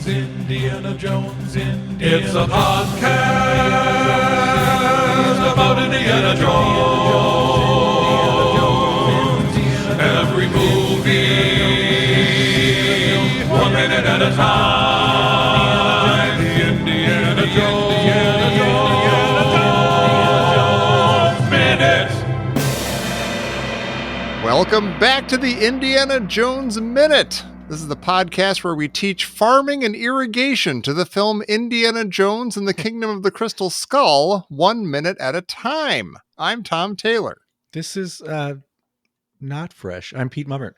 Indiana Jones, Indiana It's a podcast about Indiana Jones. Every movie, 1 minute at a time. Indiana Jones Minute. Welcome back to the Indiana Jones Minute. This is the podcast where we teach farming and irrigation to the film Indiana Jones and the Kingdom of the Crystal Skull 1 minute at a time. I'm Tom Taylor. This is not fresh. I'm Pete Mummert.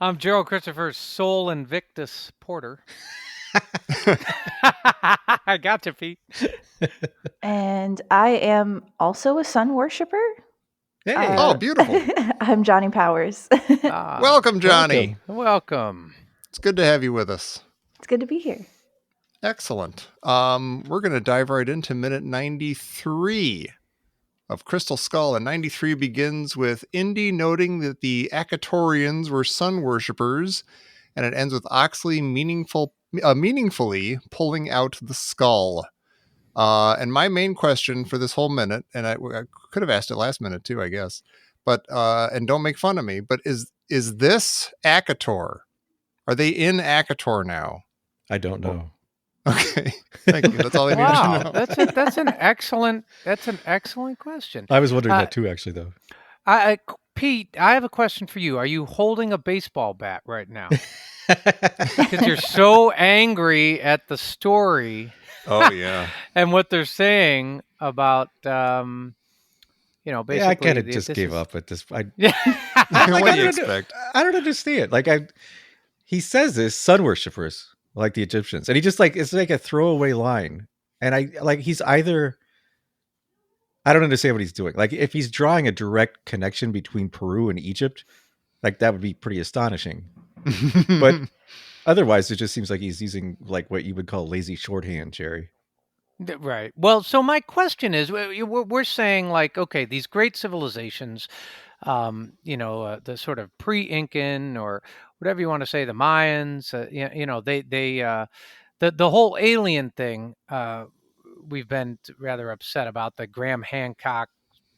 I'm Gerald Christopher Soul Invictus Porter. I got you, Pete. And I am also a sun worshiper. Hey. Oh, beautiful. I'm Johnie Powers. Welcome, Johnny. Welcome. It's good to have you with us. It's good to be here. Excellent. We're going to dive right into minute 93 of Crystal Skull. And 93 begins with Indy noting that the Akatorians were sun worshippers, and it ends with Oxley meaningfully pulling out the skull. And my main question for this whole minute, and I could have asked it last minute too, I guess, but and don't make fun of me, but is this Akator? Are they in Akator now? I don't know. Okay, thank you. That's all I need to know. That's an excellent question. I was wondering that too, actually, though. Pete, I have a question for you. Are you holding a baseball bat right now? Because you're so angry at the story. Oh yeah, and what they're saying about, basically. Yeah, I kind of just gave up at this. What do you expect? I don't understand. He says this sun worshippers like the Egyptians, and he just it's like a throwaway line. And he's either. I don't understand what he's doing. Like if he's drawing a direct connection between Peru and Egypt, that would be pretty astonishing. But otherwise, it just seems like he's using what you would call lazy shorthand, Jerry. Right. Well, so my question is, we're saying okay, these great civilizations, the sort of pre-Incan or whatever you want to say, the Mayans, the whole alien thing, we've been rather upset about the Graham Hancock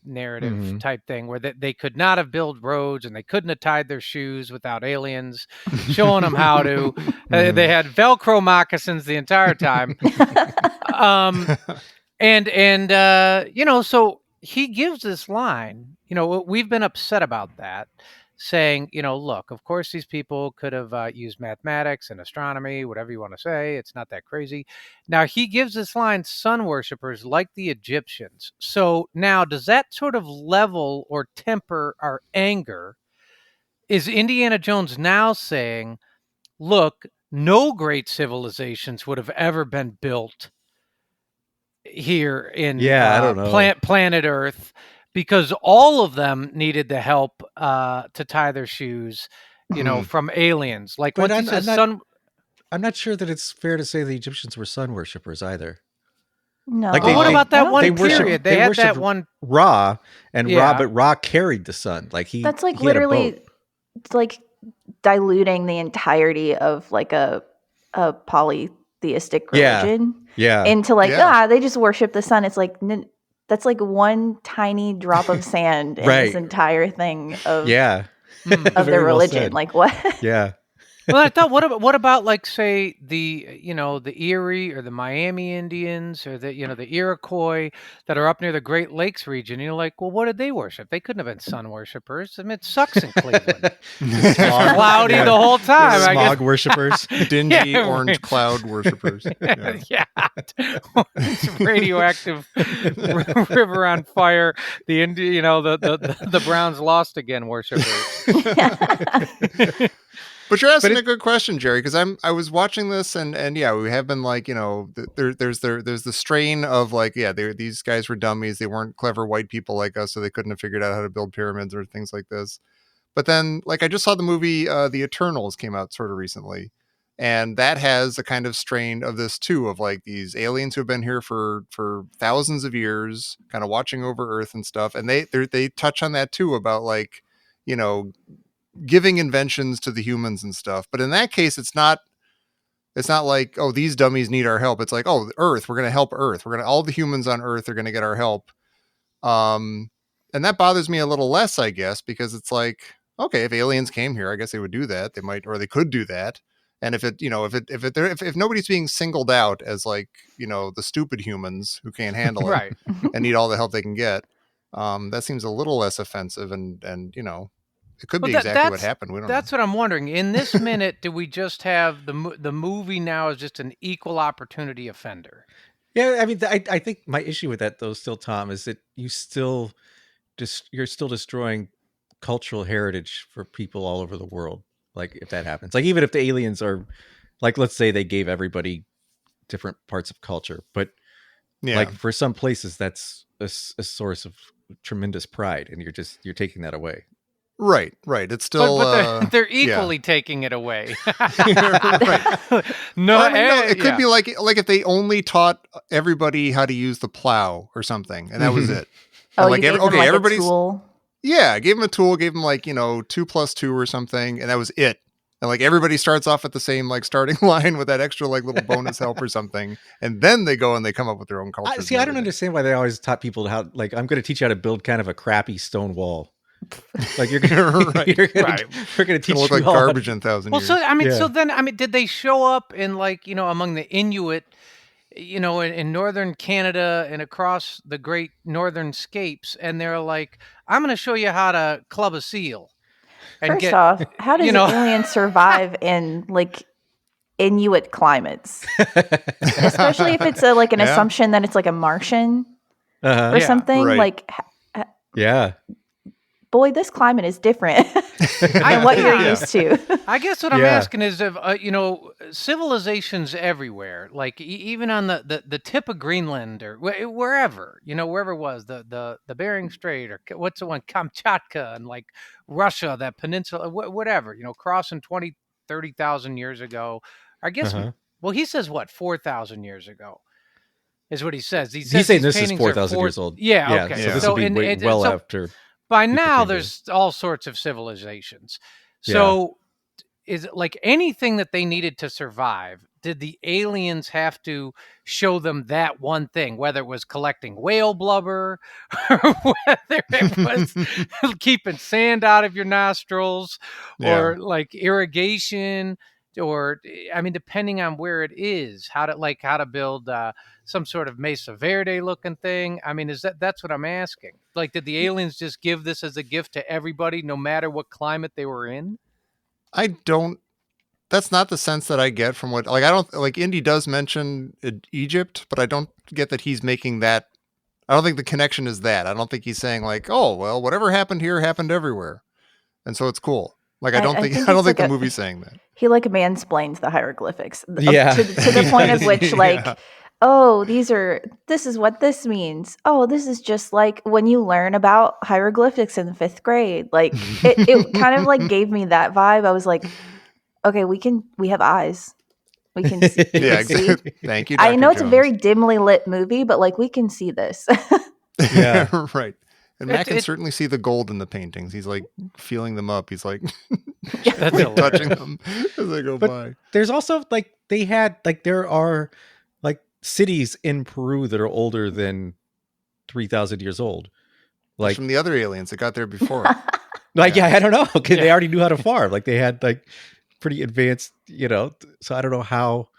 narrative type thing where they could not have built roads and they couldn't have tied their shoes without aliens showing them how to. They had Velcro moccasins the entire time. So he gives this line, we've been upset about that, saying, look, of course, these people could have used mathematics and astronomy, whatever you want to say. It's not that crazy. Now, he gives this line, sun worshippers like the Egyptians. So now, does that sort of level or temper our anger? Is Indiana Jones now saying, look, no great civilizations would have ever been built here in I don't know. planet Earth, because all of them needed the help to tie their shoes, from aliens. But I'm not sure that it's fair to say the Egyptians were sun worshippers either. No. What about that one period? period? They had that one Ra, and Ra carried the sun. That's literally diluting the entirety of a polytheistic religion into they just worship the sun. It's that's one tiny drop of sand in this entire thing of their religion. What? Yeah. Well, I thought, what about say the Erie or the Miami Indians or the Iroquois that are up near the Great Lakes region? Well, what did they worship? They couldn't have been sun worshippers. I mean, it sucks in Cleveland. It's cloudy the whole time. Smog worshippers, dingy orange cloud worshippers. Yeah. It's radioactive river on fire. The the Browns lost again worshippers. But you're asking a good question, Jerry, because I was watching this and we have been there's the strain of these guys were dummies. They weren't clever white people like us, so they couldn't have figured out how to build pyramids or things like this. But then I just saw the movie The Eternals came out sort of recently, and that has a kind of strain of this too, of these aliens who have been here for thousands of years, kind of watching over Earth and stuff, and they touch on that too about giving inventions to the humans and stuff. But in that case, it's not It's not like, oh, these dummies need our help. It's like, oh, Earth, we're going to help Earth. All the humans on Earth are going to get our help. And that bothers me a little less, I guess, because it's like, okay, if aliens came here, I guess they would do that. They might, or they could do that. And if nobody's being singled out as like, the stupid humans who can't handle it right. and need all the help they can get, that seems a little less offensive. And it could be exactly what happened. We don't know. That's what I'm wondering. In this minute, do we just have the movie now is just an equal opportunity offender? Yeah, I mean, I think my issue with that, though, still, Tom, is that you're still destroying cultural heritage for people all over the world. Like, if that happens, like, even if the aliens are, like, let's say they gave everybody different parts of culture, but like for some places, that's a source of tremendous pride, and you're taking that away. Right. It's still, but they're equally taking it away. Right. No, it could be like if they only taught everybody how to use the plow or something, and that was it. Oh, like, everybody's. Yeah, gave them a tool, gave them 2+2 or something, and that was it. And like everybody starts off at the same like starting line with that extra like little bonus help or something, and then they go and they come up with their own culture. I don't understand why they always taught people how, like, I'm going to teach you how to build kind of a crappy stone wall. Like you're gonna, we're gonna teach look you like garbage in 1,000 years. So then did they show up in like among the Inuit, in northern Canada and across the great northern scapes, and they're like, I'm going to show you how to club a seal. And First off, how does an alien survive in like Inuit climates, especially if it's an assumption that it's like a Martian or something? Right. Like, boy, this climate is different than what you're used to. I guess what I'm asking is if, civilizations everywhere, like even on the tip of Greenland or wherever, wherever it was, the Bering Strait or what's the one, Kamchatka and like Russia, that peninsula, whatever, crossing 20, 30,000 years ago. I guess, well, he says what, 4,000 years ago is what he says. He's saying this is 4,000 years old. Yeah, okay. So this would be well after. By now, there's all sorts of civilizations. So is it like anything that they needed to survive? Did the aliens have to show them that one thing, whether it was collecting whale blubber or whether it was keeping sand out of your nostrils or like irrigation? Or, I mean, depending on where it is, how to build some sort of Mesa Verde looking thing. I mean, that's what I'm asking. Like, did the aliens just give this as a gift to everybody, no matter what climate they were in? That's not the sense that I get from what, like, I don't, like, Indy does mention Egypt, but I don't get that he's making that. I don't think the connection is that. I don't think he's saying like, oh, well, whatever happened here happened everywhere. And so it's cool. Like, I don't think the movie's saying that. He like mansplains the hieroglyphics to the point of which like, oh, this is what this means. Oh, this is just like when you learn about hieroglyphics in 5th grade. Like it kind of like gave me that vibe. I was like, okay, we have eyes. We can see. See. Thank you, Dr. I know it's Jones. a very dimly lit movie, but like we can see this. Right. And Matt can certainly see the gold in the paintings. He's like feeling them up. He's like, touching them as they go by. There's also like there are like cities in Peru that are older than 3,000 years old. Like from the other aliens that got there before. I don't know. Okay, they already knew how to farm. Like they had like pretty advanced, So I don't know how.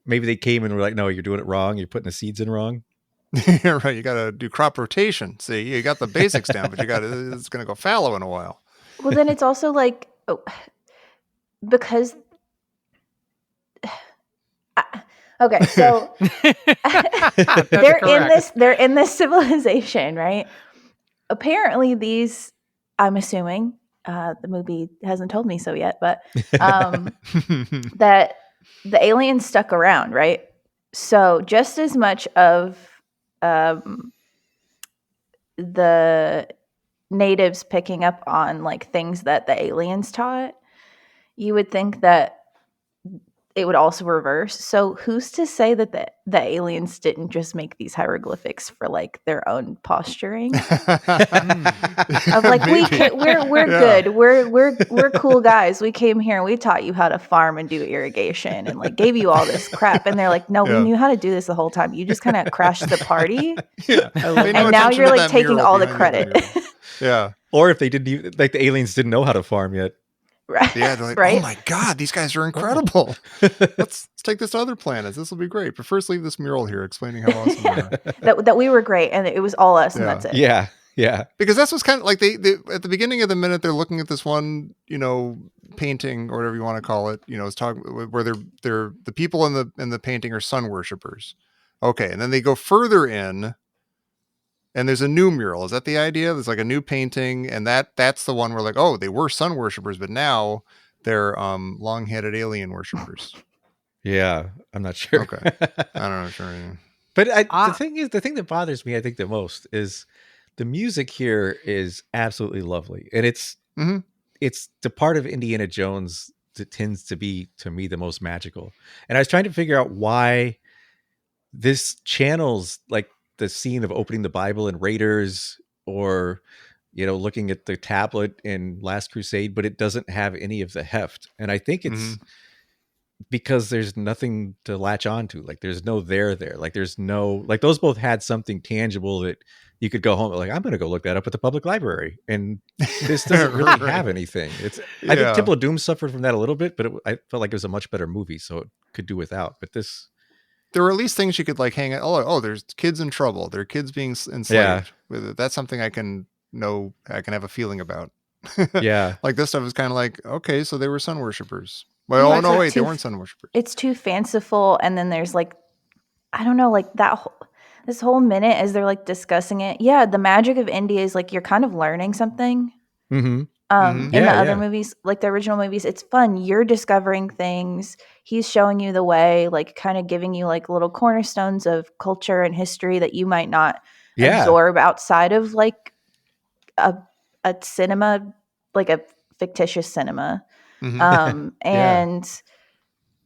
Maybe they came and were like, "No, you're doing it wrong. You're putting the seeds in wrong." Right, you got to do crop rotation. See, you got the basics down, but it's going to go fallow in a while. Well, then it's also like because okay, so they're in this civilization, right? Apparently, these, I'm assuming, the movie hasn't told me so yet, but that the aliens stuck around, right? So just as much of the natives picking up on like things that the aliens taught, you would think that it would also reverse. So who's to say that the aliens didn't just make these hieroglyphics for like their own posturing? Of like we're good. We're cool guys. We came here and we taught you how to farm and do irrigation and like gave you all this crap. And they're like, no, we knew how to do this the whole time. You just kind of crashed the party. And now you're like taking all the credit. Yeah. Or if they didn't even, like the aliens didn't know how to farm yet. Right. Yeah, they're like, right? oh my God, these guys are incredible. Let's take this to other planets. This will be great. But first leave this mural here explaining how awesome they are. that we were great and it was all us and that's it. Yeah. Yeah. Because that's what's kind of like they at the beginning of the minute, they're looking at this one, painting or whatever you want to call it, it's talking where they're the people in the painting are sun worshipers. Okay. And then they go further in and there's a new mural. Is that the idea? There's like a new painting, and that's the one where like, oh, they were sun worshipers, but now they're long-headed alien worshipers. Yeah, I'm not sure. Okay, I don't know. Sure. But the thing that bothers me, I think, the most is the music here is absolutely lovely, and it's the part of Indiana Jones that tends to be, to me, the most magical. And I was trying to figure out why this channels like the scene of opening the Bible in Raiders, or looking at the tablet in Last Crusade, but it doesn't have any of the heft. And I think it's because there's nothing to latch on to. Like there's no there. Like there's no, like those both had something tangible that you could go home like, I'm going to go look that up at the public library. And this doesn't really have anything. I think Temple of Doom suffered from that a little bit, but I felt like it was a much better movie, so it could do without. But this, there were at least things you could like hang out. Oh, there's kids in trouble. There are kids being enslaved. Yeah. That's something I can have a feeling about. Yeah. Like this stuff is kind of like, okay, so they were sun worshipers. Well, no, wait, they weren't sun worshipers. It's too fanciful. And then there's like, I don't know, like this whole minute as they're like discussing it. Yeah. The magic of India is like, you're kind of learning something. In the other movies, like the original movies, it's fun. You're discovering things. He's showing you the way, like kind of giving you like little cornerstones of culture and history that you might not absorb outside of like a cinema, like a fictitious cinema. And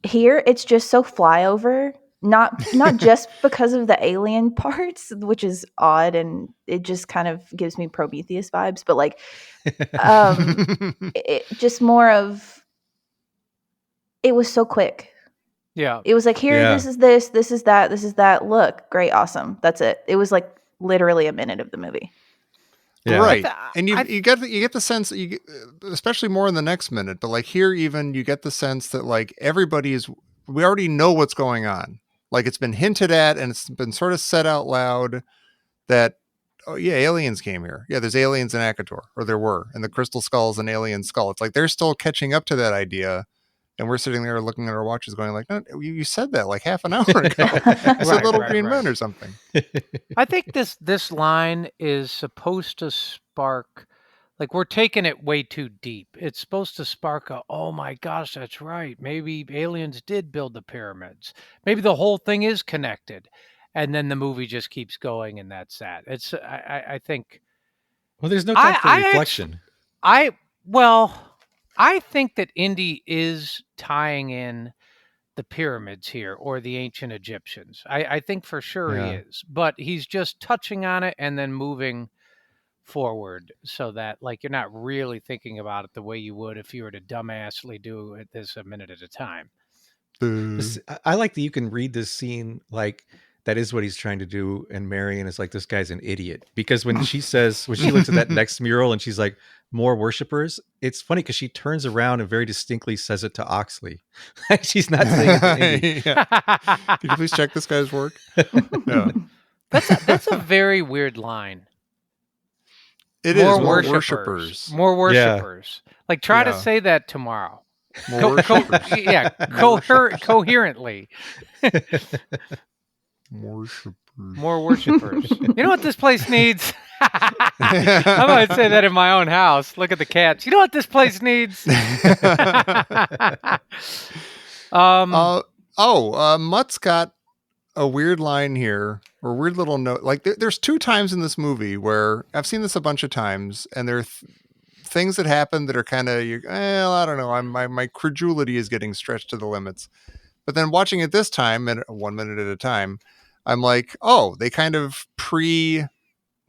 here it's just so flyover. Not just because of the alien parts, which is odd, and it just kind of gives me Prometheus vibes, but like it just more of, it was so quick. Yeah. It was like, here, this is this is that. Look, great, awesome. That's it. It was like literally a minute of the movie. Yeah. Right. And you get the sense, especially more in the next minute, but like here even you get the sense that like we already know what's going on. Like it's been hinted at and it's been sort of said out loud that, oh yeah, aliens came here. Yeah, there's aliens in Akator, or there were, and the crystal skull is an alien skull. It's like they're still catching up to that idea, and we're sitting there looking at our watches going like, no, you said that like half an hour ago. It's a little green men or something. I think this line is supposed to spark, like we're taking it way too deep. It's supposed to spark oh my gosh, that's right. Maybe aliens did build the pyramids. Maybe the whole thing is connected. And then the movie just keeps going and that's that. It's, I think. Well, there's no time for reflection. I think that Indy is tying in the pyramids here or the ancient Egyptians. I think for sure he is. But he's just touching on it and then moving forward so that like you're not really thinking about it the way you would if you were to dumbassly do this a minute at a time. I like that you can read this scene like that is what he's trying to do, and Marion is like, this guy's an idiot, because when she looks at that next mural and she's like, more worshipers, it's funny because she turns around and very distinctly says it to Oxley. She's not saying it to Indy. Can you please check this guy's work? No. That's a very weird line. It more is more worshipers. More worshipers. Yeah. Like try to say that tomorrow. More worshipers. Coherently. More worshipers. You know what this place needs? I might say that in my own house. Look at the cats. You know what this place needs? Mutt's got a weird line here, or a weird little note. Like there's two times in this movie where I've seen this a bunch of times, and there are things that happen that are kind of, I don't know. My credulity is getting stretched to the limits. But then watching it this time, and 1 minute at a time, I'm like, oh, they kind of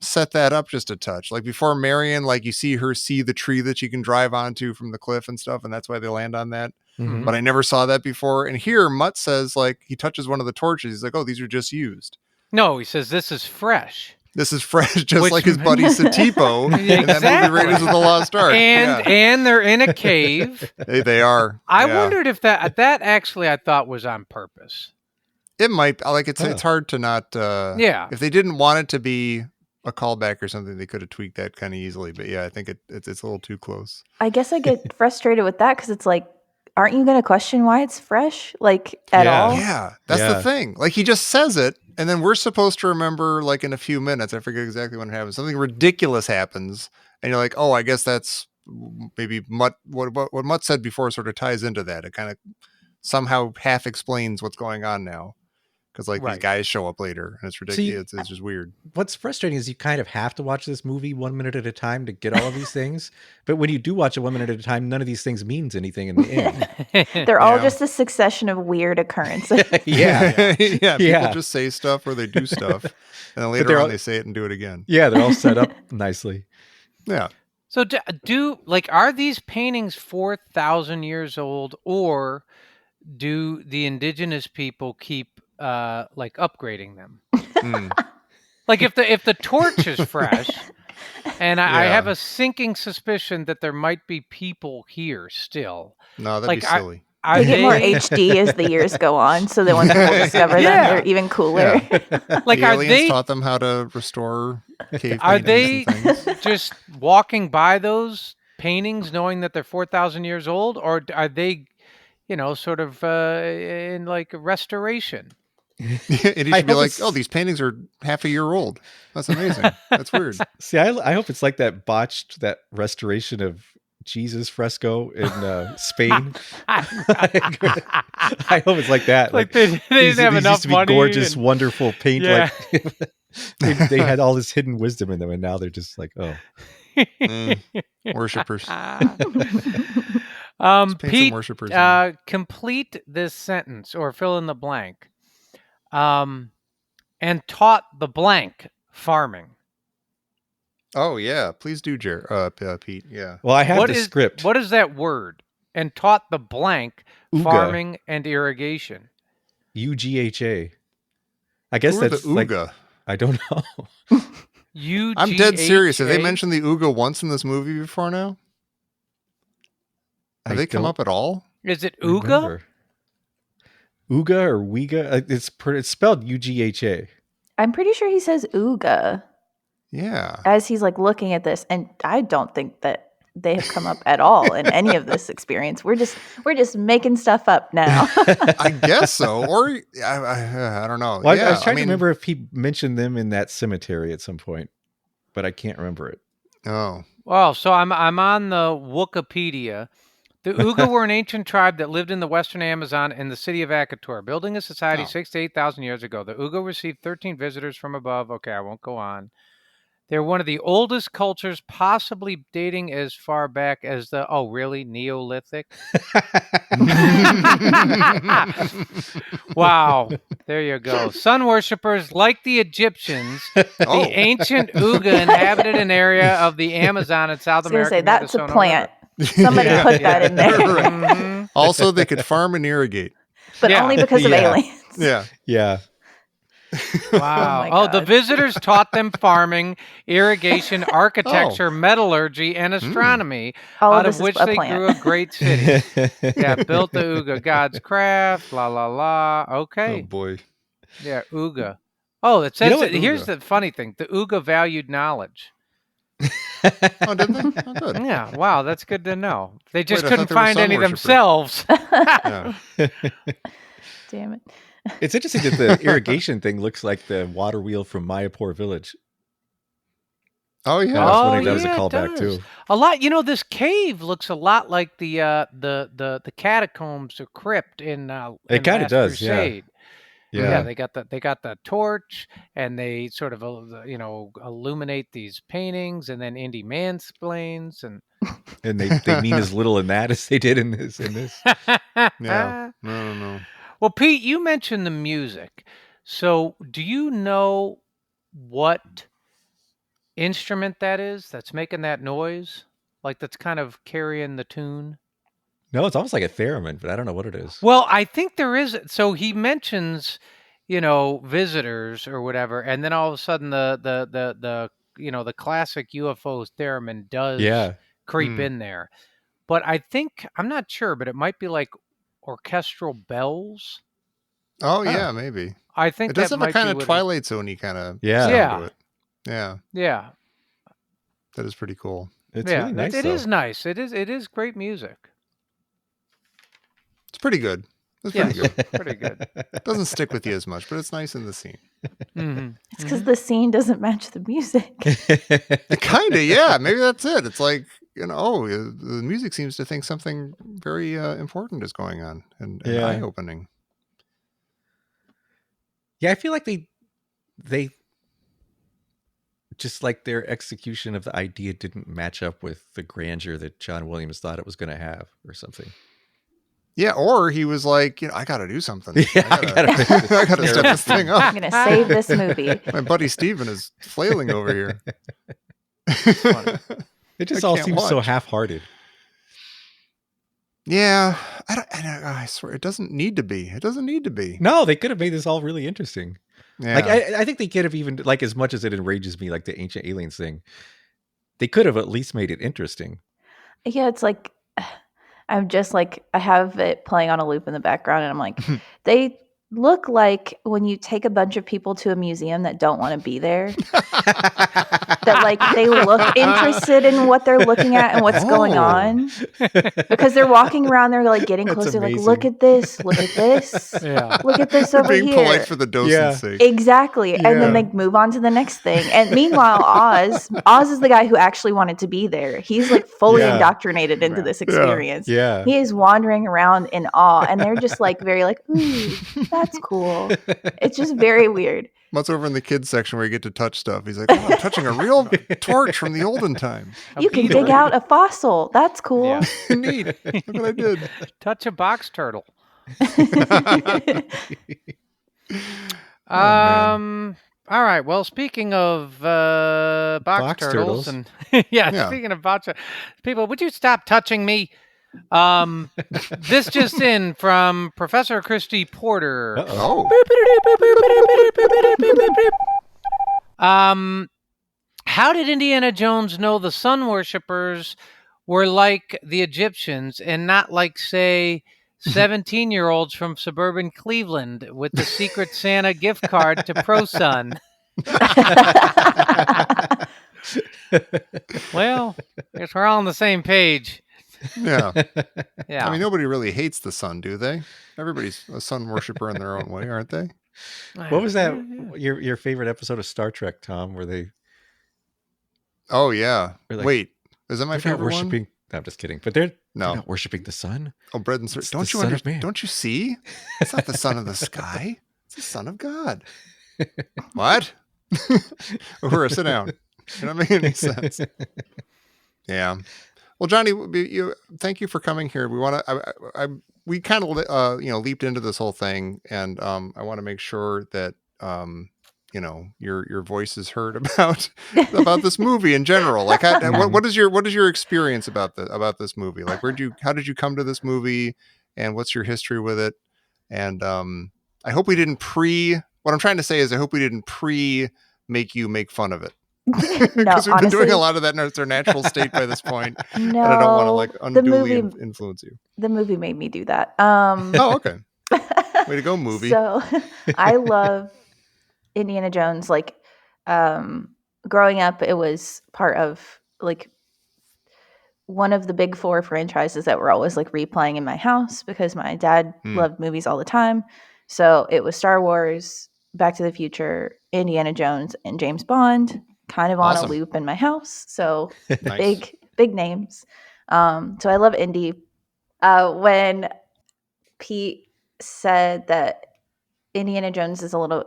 set that up just a touch. Like before Marion, like you see her see the tree that she can drive onto from the cliff and stuff, and that's why they land on that. Mhm. But I never saw that before. And here Mutt says, like, he touches one of the torches. He's like, oh, these are just used. No, he says this is fresh. This is fresh, just Which- like his buddy Satipo in that movie Raiders of the Lost Ark. And they're in a cave. They are. I Yeah. wondered if that actually I thought was on purpose. It might, like, it's hard to not. Yeah. If they didn't want it to be a callback or something, they could have tweaked that kind of easily. But yeah, I think it's a little too close. I guess I get frustrated with that because it's like, aren't you going to question why it's fresh? Like, at all? Yeah, that's Yeah. the thing. Like, he just says it, and then we're supposed to remember, like, in a few minutes, I forget exactly when it happens, something ridiculous happens, and you're like, oh, I guess that's maybe Mutt, what Mutt said before sort of ties into that. It kind of somehow half explains what's going on now. Because, like, these Right. guys show up later, and it's ridiculous. It's just weird. What's frustrating is you kind of have to watch this movie 1 minute at a time to get all of these things. But when you do watch it 1 minute at a time, none of these things means anything in the end. They're all Yeah. just a succession of weird occurrences. Yeah. yeah. People Yeah. just say stuff or they do stuff, and then later they're on all- they say it and do it again. Yeah, they're all set up nicely. Yeah. So are these paintings 4,000 years old, or do the indigenous people keep like upgrading them? Mm. Like if the torch is fresh, and I Yeah. have a sinking suspicion that there might be people here still. No, that'd Like, be silly. Are They get more they HD as the years go on, so that when people discover Yeah. them, they're even cooler. like the are aliens they taught them how to restore cave are paintings they and things. just walking by those paintings knowing that they're 4,000 years old, or are they, sort of in like restoration? And he should be hope like, it's- oh, these paintings are half a year old. That's amazing. That's weird. See, I hope it's like that restoration of Jesus fresco in Spain. I hope it's like that. Like they these didn't have these enough used to be money. gorgeous, and- wonderful paint. Yeah. Like they had all this hidden wisdom in them, and now they're just like, oh, Mm, worshippers. Pete, some worshippers in complete this sentence or fill in the blank. And taught the blank farming. Oh yeah, please do, Pete. Yeah. well, I have What the is- script. What is that word? And taught the blank Ooga. farming and irrigation. UGHA. I guess Who are that's the like Ooga? I don't know. I'm dead serious. Have they UGHA? mentioned the Ooga once in this movie before now? Have I they come don't up at all? Is it Ooga? remember. Ooga or Ouiga? It's spelled UGHA. I'm pretty sure he says ooga Yeah. as he's like looking at this, and I don't think that they have come up at all in any of this experience. We're just making stuff up now. I guess so. Or I don't know. Well, yeah, I was trying mean, to remember if he mentioned them in that cemetery at some point, but I can't remember it. Oh. Well, so I'm on the Wikipedia. The Uga were an ancient tribe that lived in the western Amazon in the city of Akator, building a society 6,000 to 8,000 years ago. The Uga received 13 visitors from above. Okay, I won't go on. They're one of the oldest cultures, possibly dating as far back as the Neolithic. Wow, there you go. Sun worshippers, like the Egyptians, Oh. the ancient Uga inhabited an area of the Amazon in South I was gonna America. say near the that's a Sono plant. River. Somebody Yeah, put yeah. that in there, Right. Mhm. Also, they could farm and irrigate. but Yeah. only because of Yeah. aliens. Yeah. Yeah. Wow. my Oh, the God. visitors taught them farming, irrigation, architecture, metallurgy, and astronomy, All out of of this which is a they plant. grew a great city. Yeah, built the Uga, God's craft, la la la. Oh Okay. boy. Yeah, Uga. Oh, it says know what, here's Uga? the funny thing. The Uga valued knowledge. Oh, did they? Oh, good. Yeah, wow, that's good to know. They just Wait, I couldn't thought they were find sun any worshippers. themselves. Yeah. Damn it. It's interesting that the irrigation thing looks like the water wheel from Mayapur Village. Oh yeah. I was Oh, wondering if that was a yeah, it callback does. too. A lot, this cave looks a lot like the catacombs or crypt in It kinda Last does, yeah. Crusade. Yeah, they got the torch, and they sort of illuminate these paintings, and then Indy mansplains, and they mean as little in that as they did in this. Yeah. No. Well, Pete, you mentioned the music. So, do you know what instrument that is that's making that noise? Like that's kind of carrying the tune? No, it's almost like a theremin, but I don't know what it is. Well, I think there is. So he mentions, visitors or whatever, and then all of a sudden the classic UFO theremin does creep in there. But I think I'm not sure, but it might be like orchestral bells. Oh yeah, maybe. I think it does that have a kind of what Twilight Zoney kind of sound to it. Yeah. Yeah. That is pretty cool. It's really nice. It is nice. It is great music. It's pretty good. It's pretty good. Pretty good. It doesn't stick with you as much, but it's nice in the scene. Mm-hmm. It's because the scene doesn't match the music. Kind of, yeah. Maybe that's it. It's like, the music seems to think something very important is going on and eye-opening. Yeah, I feel like they just like their execution of the idea didn't match up with the grandeur that John Williams thought it was going to have or something. Yeah, or he was like, I got to do something. Yeah, I got to step this thing up. I'm going to save this movie. My buddy Steven is flailing over here. It just all seems so half-hearted. Yeah, I swear it doesn't need to be. It doesn't need to be. No, they could have made this all really interesting. Yeah. Like I think they could have even, like, as much as it enrages me, like the ancient aliens thing, they could have at least made it interesting. Yeah, it's like I'm just like I have it playing on a loop in the background, and I'm like, they look like when you take a bunch of people to a museum that don't want to be there. That like they look interested in what they're looking at and what's going on, because they're walking around, they're like getting closer, like look at this, look at this, look at this over being here. Polite for the docent's sake. Exactly, and then they move on to the next thing. And meanwhile, Oz is the guy who actually wanted to be there. He's like fully indoctrinated into this experience. Yeah, he is wandering around in awe, and they're just like very like, ooh, that's cool. It's just very weird. What's over in the kids section where you get to touch stuff? He's like, oh, I'm touching a real torch from the olden times. You can dig out a fossil. That's cool. Yeah. Neat. Look what I did. Touch a box turtle. Man. All right. Well, speaking of box turtles, and speaking of box people, would you stop touching me? This just in from Professor Christy Porter. How did Indiana Jones know the sun worshippers were like the Egyptians and not like, say, 17-year-olds from suburban Cleveland with the Secret Santa gift card to ProSun? Well, I guess we're all on the same page. Yeah. Yeah. I mean, nobody really hates the sun, do they? Everybody's a sun worshiper in their own way, aren't they? What was that? Your favorite episode of Star Trek, Tom? Where they? Oh yeah. Like, wait, is that my favorite worshiping? one? No, I'm just kidding. But they're No. not worshiping the sun. Oh, bread and sweet. Don't you understand? Don't you see? It's not the son of the sky. It's the son of God. What? Uhura, sit down. It don't make any sense. Yeah. Well, Johnny, thank you for coming here. We want to. We kind of leaped into this whole thing, and I want to make sure that your voice is heard about this movie in general. Like, what is your experience about this movie? Like, how did you come to this movie, and what's your history with it? And I hope we didn't what I'm trying to say is I hope we didn't make you make fun of it. Because we've been doing a lot of that in their natural state by this point. No, and I don't want to unduly influence you. The movie made me do that. Oh, okay. Way to go, movie. So I love Indiana Jones. Like growing up, it was part of like one of the big four franchises that were always like replaying in my house because my dad loved movies all the time. So it was Star Wars, Back to the Future, Indiana Jones, and James Bond. Kind of on a loop in my house. So nice. big names. So I love Indy. When Pete said that Indiana Jones is a little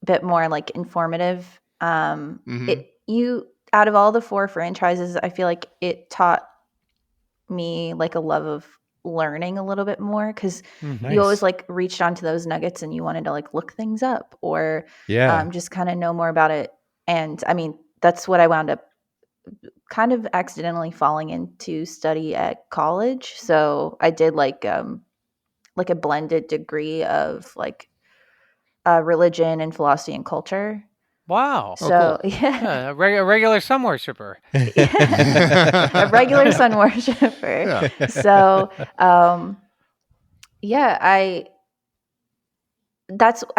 bit more like informative. You out of all the 4 franchises, I feel like it taught me like a love of learning a little bit more, because you always like reached onto those nuggets and you wanted to like look things up or just kind of know more about it. And I mean, that's what I wound up kind of accidentally falling into study at college. So I did like a blended degree of like religion and philosophy and culture. Wow. So cool. A regular sun worshiper. A regular sun worshiper. Yeah. So I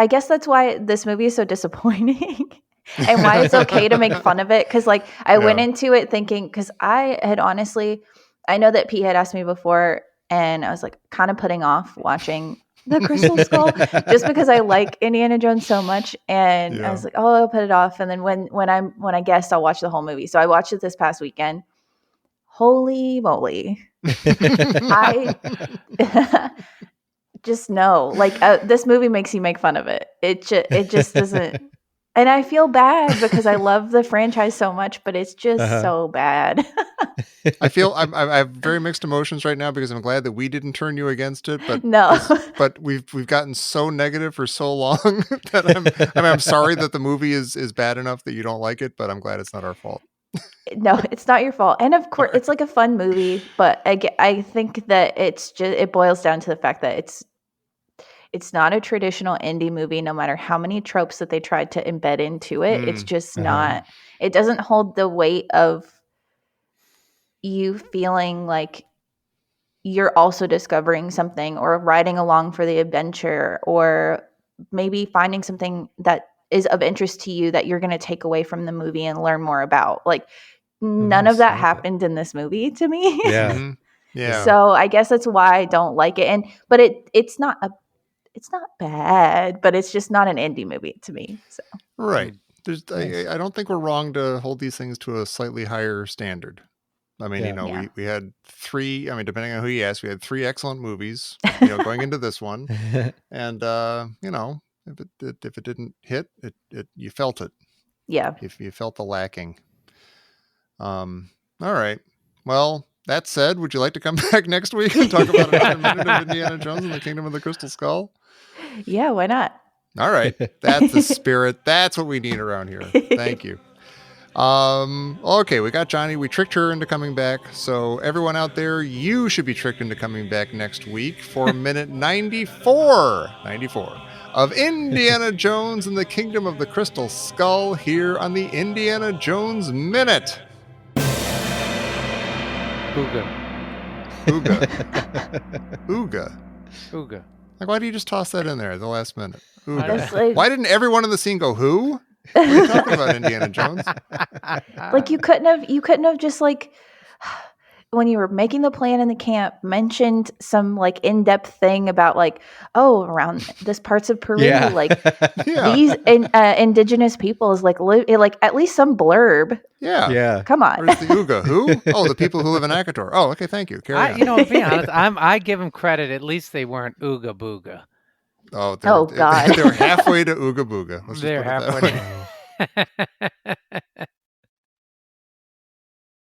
guess that's why this movie is so disappointing. And why it's okay to make fun of it, because like I went into it thinking, because I had honestly, I know that Pete had asked me before, and I was like kind of putting off watching the Crystal Skull just because I like Indiana Jones so much, and I was like, oh, I'll put it off, and then when I guessed, I'll watch the whole movie. So I watched it this past weekend. Holy moly! I just know, like this movie makes you make fun of it. It just doesn't. And I feel bad because I love the franchise so much, but it's just so bad. I feel I have very mixed emotions right now because I'm glad that we didn't turn you against it, but no, but we've gotten so negative for so long that I'm sorry that the movie is bad enough that you don't like it, but I'm glad it's not our fault. No, it's not your fault. And of course, it's like a fun movie, but I think that it boils down to the fact that it's not a traditional indie movie, no matter how many tropes that they tried to embed into it. It's just not, it doesn't hold the weight of you feeling like you're also discovering something or riding along for the adventure, or maybe finding something that is of interest to you that you're going to take away from the movie and learn more about. Like none of that happened in this movie to me. Yeah. Yeah. So I guess that's why I don't like it. But it's not bad, but it's just not an indie movie to me. So Right. I don't think we're wrong to hold these things to a slightly higher standard. I mean, we had 3, I mean, depending on who you ask, we had 3 excellent movies, going into this one. And, if it didn't hit, it you felt it. Yeah. If you felt the lacking. All right. Well, that said, would you like to come back next week and talk about another minute of Indiana Jones and the Kingdom of the Crystal Skull? Yeah, why not? All right. That's the spirit. That's what we need around here. Thank you. Okay, we got Johnny. We tricked her into coming back. So everyone out there, you should be tricked into coming back next week for minute 94 of Indiana Jones and the Kingdom of the Crystal Skull here on the Indiana Jones Minute. Ooga. Like, why do you just toss that in there at the last minute? Why didn't everyone in the scene go, who? What are you talking about, Indiana Jones? Like you couldn't have just like when you were making the plan in the camp mentioned some like in-depth thing about like, oh, around this parts of Peru, like these indigenous peoples like live, like at least some blurb. Yeah. Come on. Where's the Uga? Who? Oh, the people who live in Akator. Oh, okay. Thank you. Carry on. To be honest, I give them credit. At least they weren't Ooga Booga. Oh God. They're halfway to Ooga Booga. They're halfway.